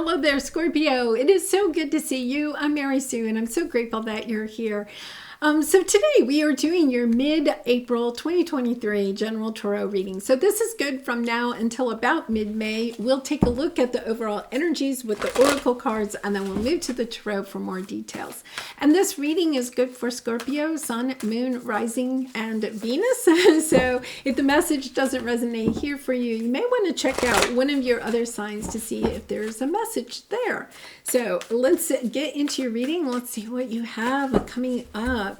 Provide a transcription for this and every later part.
Hello there, Scorpio. It is so good to see you. I'm Mary Sue, and I'm so grateful that you're here. So today we are doing your mid-April 2023 general tarot reading. So this is good from now until about mid-May. We'll take a look at the overall energies with the oracle cards, and then we'll move to the tarot for more details. And this reading is good for Scorpio, Sun, Moon, Rising, and Venus. So if the message doesn't resonate here for you, you may want to check out one of your other signs to see if there's a message there. So let's get into your reading. Let's see what you have coming up.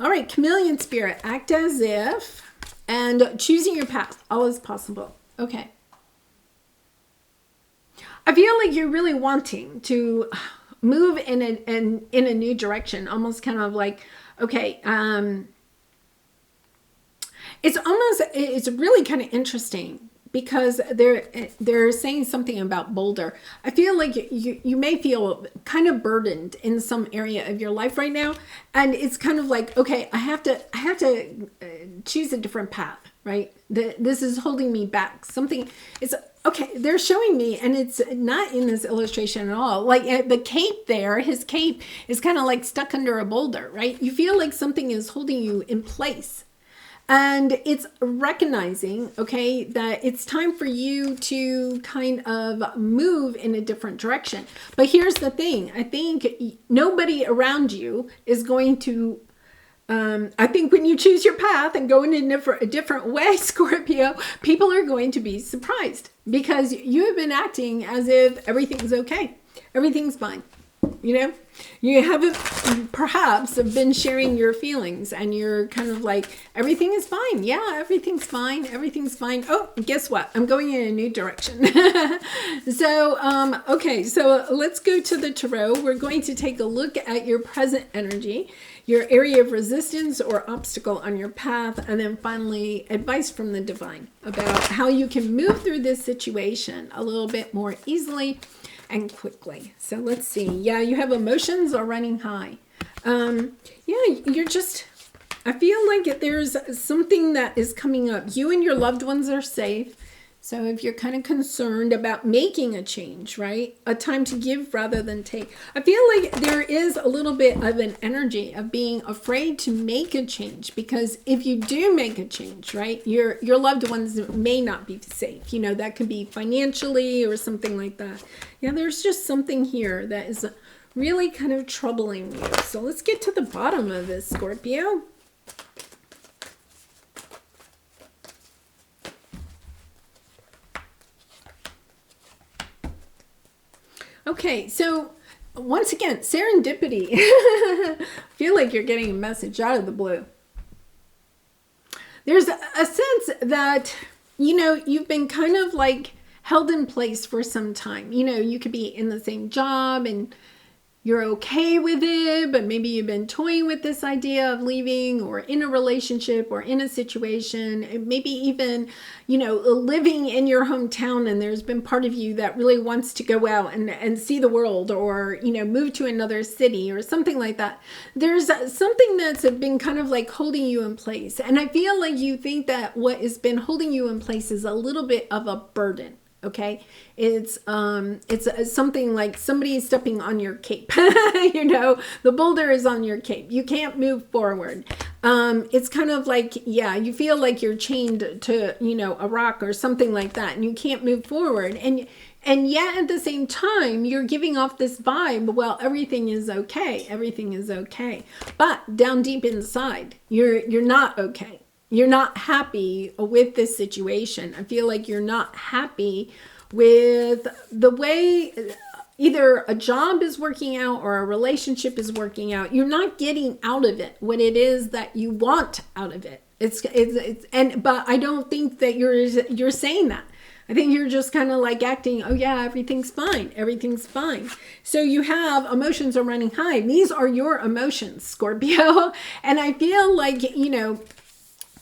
All right, Chameleon Spirit, act as if, and choosing your path, all is possible. Okay. I feel like you're really wanting to move in a new direction, almost kind of like, okay, it's really kind of interesting because they're saying something about Boulder. I feel like you may feel kind of burdened in some area of your life right now, and it's kind of like, okay, I have to choose a different path, right? This is holding me back. Something is okay. They're showing me, and it's not in this illustration at all. Like the cape there, his cape is kind of like stuck under a boulder, right? You feel like something is holding you in place. And it's recognizing, okay, that it's time for you to kind of move in a different direction. But here's the thing. I think nobody around you is going to, I think when you choose your path and go in a different way, Scorpio, people are going to be surprised because you have been acting as if everything's okay. Everything's fine. You know, you haven't perhaps been sharing your feelings and you're kind of like, everything is fine. Yeah, everything's fine. Everything's fine. Oh, guess what? I'm going in a new direction. So, okay, so let's go to the tarot. We're going to take a look at your present energy, your area of resistance or obstacle on your path, and then finally advice from the divine about how you can move through this situation a little bit more easily and quickly. So let's see. Yeah, you have emotions are running high. Yeah, you're just, I feel like there's something that is coming up. You and your loved ones are safe. So if you're kind of concerned about making a change, right? A time to give rather than take. I feel like there is a little bit of an energy of being afraid to make a change, because if you do make a change, right, your loved ones may not be safe. You know, that could be financially or something like that. Yeah, there's just something here that is really kind of troubling you. So let's get to the bottom of this, Scorpio. Okay, so once again, serendipity. I feel like you're getting a message out of the blue. There's a sense that, you know, you've been kind of like held in place for some time. You know, you could be in the same job and you're okay with it, but maybe you've been toying with this idea of leaving, or in a relationship or in a situation, maybe even, you know, living in your hometown, and there's been part of you that really wants to go out and see the world, or, you know, move to another city or something like that. There's something that's been kind of like holding you in place. And I feel like you think that what has been holding you in place is a little bit of a burden. Okay, it's something like somebody is stepping on your cape. You know, the boulder is on your cape. You can't move forward. It's kind of like, yeah, you feel like you're chained to, you know, a rock or something like that, and you can't move forward. And yet at the same time, you're giving off this vibe, well, everything is okay. Everything is okay. But down deep inside, you're not okay. You're not happy with this situation. I feel like you're not happy with the way either a job is working out or a relationship is working out. You're not getting out of it what it is that you want out of it. But I don't think that you're saying that. I think you're just kind of like acting, oh yeah, everything's fine. Everything's fine. So you have emotions are running high. These are your emotions, Scorpio. And I feel like, you know,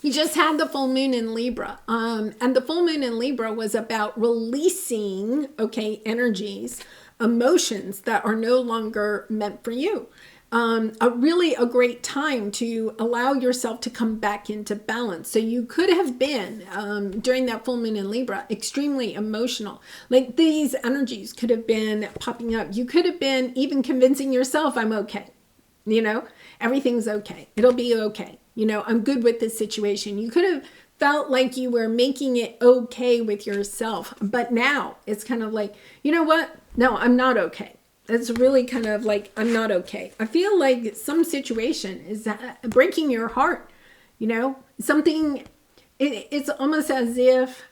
you just had the full moon in Libra. And the full moon in Libra was about releasing, okay, energies, emotions that are no longer meant for you. a great time to allow yourself to come back into balance. So you could have been, during that full moon in Libra, extremely emotional. Like these energies could have been popping up. You could have been even convincing yourself, I'm okay. Everything's okay. It'll be okay. I'm good with this situation. You could have felt like you were making it okay with yourself. But now it's kind of like, you know what? No, I'm not okay. It's really kind of like, I'm not okay. I feel like some situation is breaking your heart, something, it's almost as if,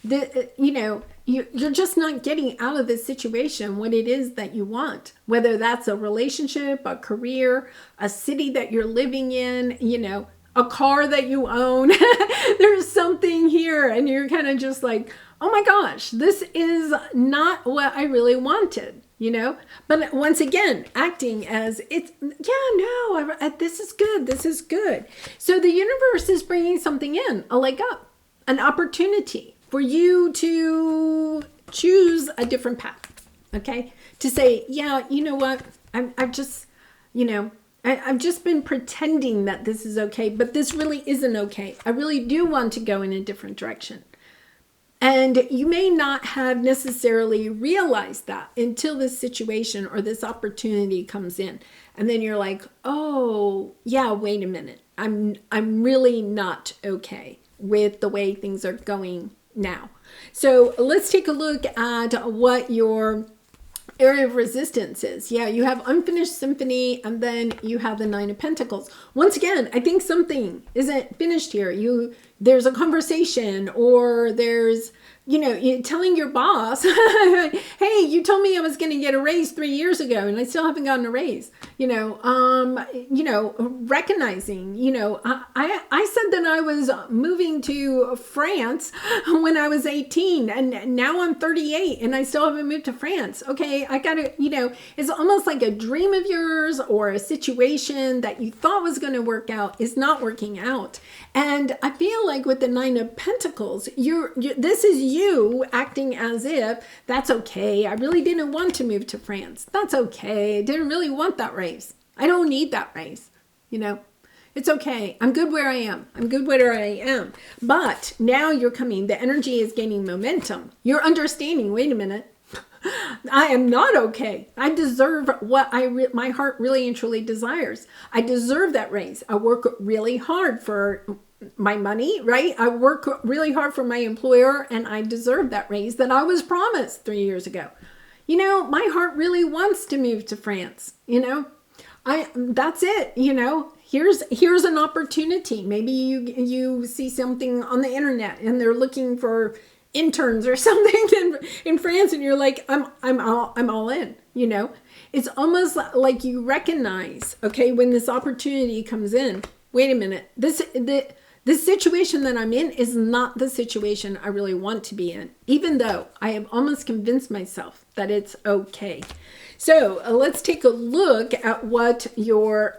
you're just not getting out of this situation what it is that you want, whether that's a relationship, a career, a city that you're living in, a car that you own. There's something here and you're kind of just like, oh my gosh, this is not what I really wanted. But once again, acting as it's, this is good. This is good. So the universe is bringing something in, a leg up, an opportunity for you to choose a different path. Okay. To say, yeah, you know what? I've just been pretending that this is okay, but this really isn't okay. I really do want to go in a different direction. And you may not have necessarily realized that until this situation or this opportunity comes in. And then you're like, oh, yeah, wait a minute. I'm really not okay with the way things are going now. So let's take a look at what your area of resistance is. Yeah, you have unfinished symphony, and then you have the Nine of Pentacles. Once again, I think something isn't finished here. There's a conversation, or there's, you're telling your boss, hey, you told me I was going to get a raise 3 years ago and I still haven't gotten a raise. Recognizing, I said that I was moving to France when I was 18 and now I'm 38 and I still haven't moved to France. Okay, I gotta, it's almost like a dream of yours or a situation that you thought was going to work out is not working out. And I feel like with the Nine of Pentacles, this is you acting as if that's okay. I really didn't want to move to France. That's okay. I didn't really want that raise. I don't need that raise. It's okay. I'm good where I am. I'm good where I am. But now you're coming. The energy is gaining momentum. You're understanding. Wait a minute. I am not okay. I deserve what my heart really and truly desires. I deserve that raise. I work really hard for my money, right? I work really hard for my employer and I deserve that raise that I was promised 3 years ago. My heart really wants to move to France. That's it. Here's an opportunity. Maybe you see something on the internet and they're looking for interns or something in France and you're like, I'm all in, It's almost like you recognize, okay, when this opportunity comes in, wait a minute, this situation that I'm in is not the situation I really want to be in, even though I have almost convinced myself that it's okay. So let's take a look at what your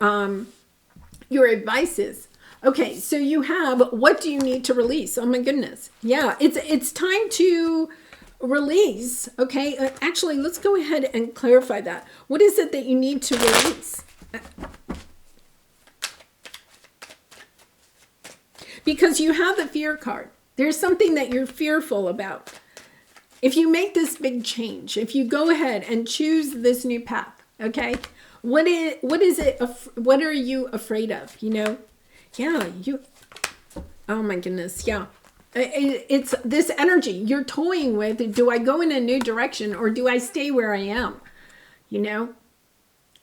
advice is. Okay, so you have, what do you need to release? Oh my goodness. Yeah, it's time to release. Okay, actually, let's go ahead and clarify that. What is it that you need to release? Because you have the fear card. There's something that you're fearful about. If you make this big change, if you go ahead and choose this new path, okay, what are you afraid of? Yeah, oh my goodness, yeah. It's this energy you're toying with. Do I go in a new direction or do I stay where I am?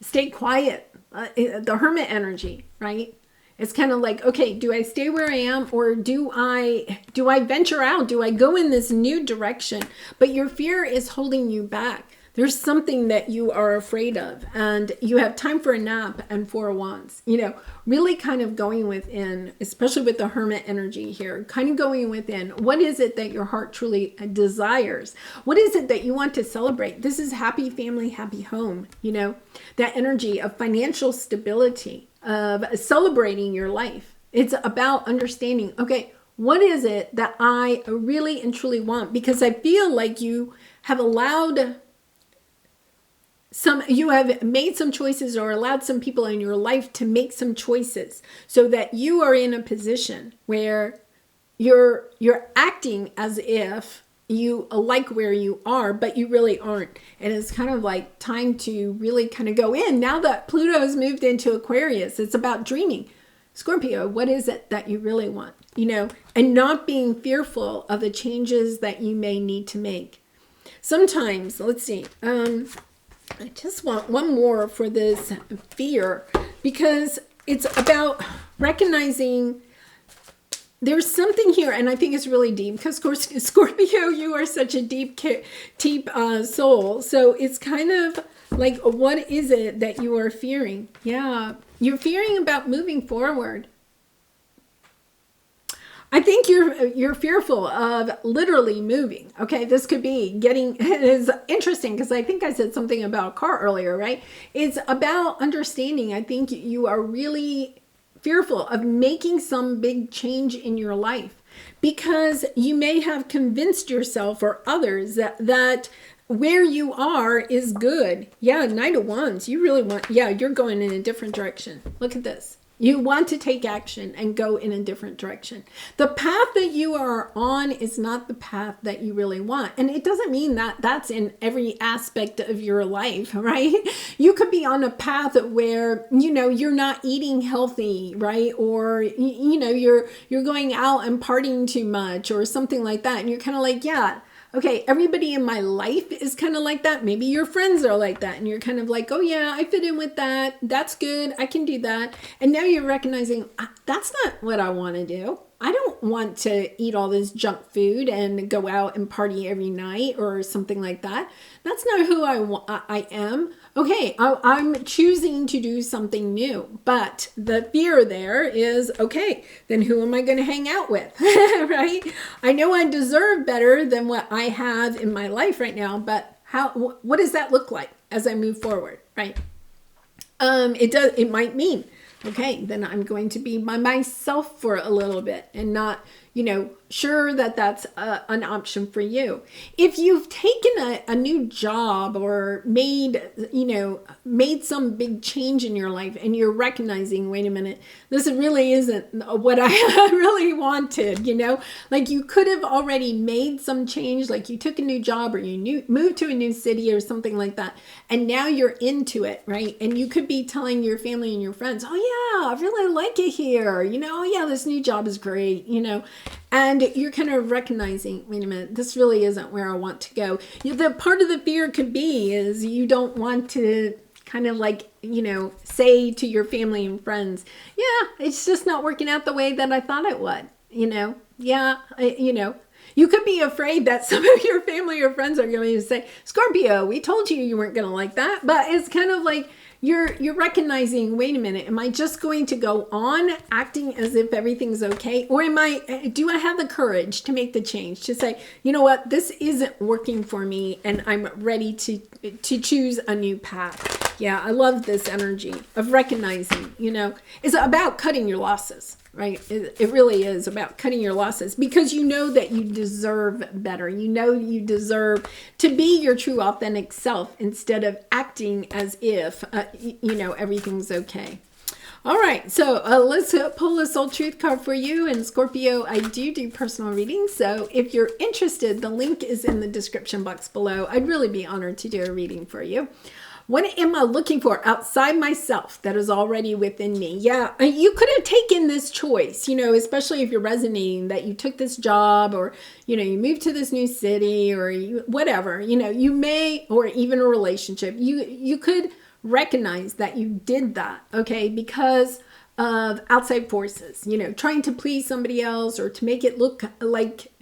Stay quiet. The hermit energy, right? It's kind of like, okay, do I stay where I am or do I venture out? Do I go in this new direction? But your fear is holding you back. There's something that you are afraid of and you have time for a nap and 4 of Wands, really kind of going within, especially with the hermit energy here, kind of going within. What is it that your heart truly desires? What is it that you want to celebrate? This is happy family, happy home, that energy of financial stability, of celebrating your life. It's about understanding, okay, what is it that I really and truly want? Because I feel like you have allowed you have made some choices or allowed some people in your life to make some choices so that you are in a position where you're acting as if you like where you are, but you really aren't. And it's kind of like time to really kind of go in. Now that Pluto has moved into Aquarius, it's about dreaming. Scorpio, what is it that you really want? And not being fearful of the changes that you may need to make. Sometimes, let's see, I just want one more for this fear, because it's about recognizing there's something here, and I think it's really deep, because Scorpio, you are such a deep soul. So it's kind of like, what is it that you are fearing? Yeah, you're fearing about moving forward. I think you're fearful of literally moving. Okay, this could be it is interesting because I think I said something about a car earlier, right? It's about understanding. I think you are really fearful of making some big change in your life because you may have convinced yourself or others that where you are is good. Yeah, Knight of Wands. You really want, you're going in a different direction. Look at this. You want to take action and go in a different direction. The path that you are on is not the path that you really want. And it doesn't mean that that's in every aspect of your life, right? You could be on a path where, you're not eating healthy, right? Or, you're going out and partying too much or something like that. And you're kind of like, okay, everybody in my life is kind of like that. Maybe your friends are like that. And you're kind of like, oh yeah, I fit in with that. That's good. I can do that. And now you're recognizing that's not what I want to do. I don't want to eat all this junk food and go out and party every night or something like that. That's not who I am. Okay, I'm choosing to do something new. But the fear there is, okay, then who am I going to hang out with? Right? I know I deserve better than what I have in my life right now, but what does that look like as I move forward, right? It might mean, okay, then I'm going to be by myself for a little bit and not, sure that that's an option for you. If you've taken a new job or made some big change in your life and you're recognizing, wait a minute, this really isn't what I really wanted, like you could have already made some change, like you took a new job or you moved to a new city or something like that. And now you're into it, right? And you could be telling your family and your friends, oh yeah, I really like it here. Oh yeah, this new job is great, and you're kind of recognizing, wait a minute, this really isn't where I want to go. The part of the fear could be is you don't want to kind of like, say to your family and friends, yeah, it's just not working out the way that I thought it would, You could be afraid that some of your family or friends are going to say, Scorpio, we told you weren't going to like that. But it's kind of like you're recognizing, wait a minute, am I just going to go on acting as if everything's okay? Or do I have the courage to make the change, to say, you know what, this isn't working for me and I'm ready to choose a new path. Yeah, I love this energy of recognizing, it's about cutting your losses. Right? It really is about cutting your losses because you know that you deserve better. You deserve to be your true authentic self instead of acting as if, everything's okay. All right. So let's pull a soul truth card for you. And Scorpio, I do personal readings. So if you're interested, the link is in the description box below. I'd really be honored to do a reading for you. What am I looking for outside myself that is already within me? Yeah, you could have taken this choice, especially if you're resonating that you took this job or, you moved to this new city or whatever, you may, or even a relationship, you could recognize that you did that, okay, because of outside forces, trying to please somebody else or to make it look like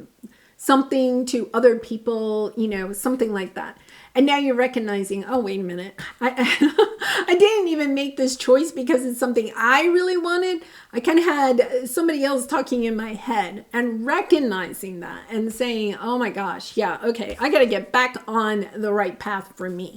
something to other people, something like that. And now you're recognizing, oh, wait a minute. I didn't even make this choice because it's something I really wanted. I kind of had somebody else talking in my head and recognizing that and saying, oh my gosh, yeah, okay, I got to get back on the right path for me.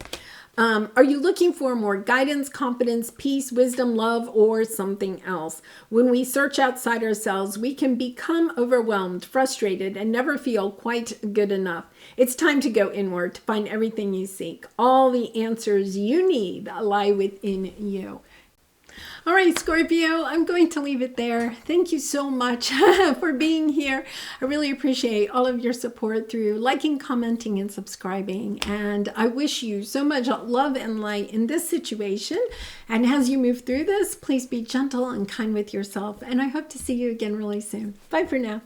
Are you looking for more guidance, confidence, peace, wisdom, love, or something else? When we search outside ourselves, we can become overwhelmed, frustrated, and never feel quite good enough. It's time to go inward to find everything you seek. All the answers you need lie within you. All right, Scorpio, I'm going to leave it there. Thank you so much for being here. I really appreciate all of your support through liking, commenting, and subscribing. And I wish you so much love and light in this situation. And as you move through this, please be gentle and kind with yourself. And I hope to see you again really soon. Bye for now.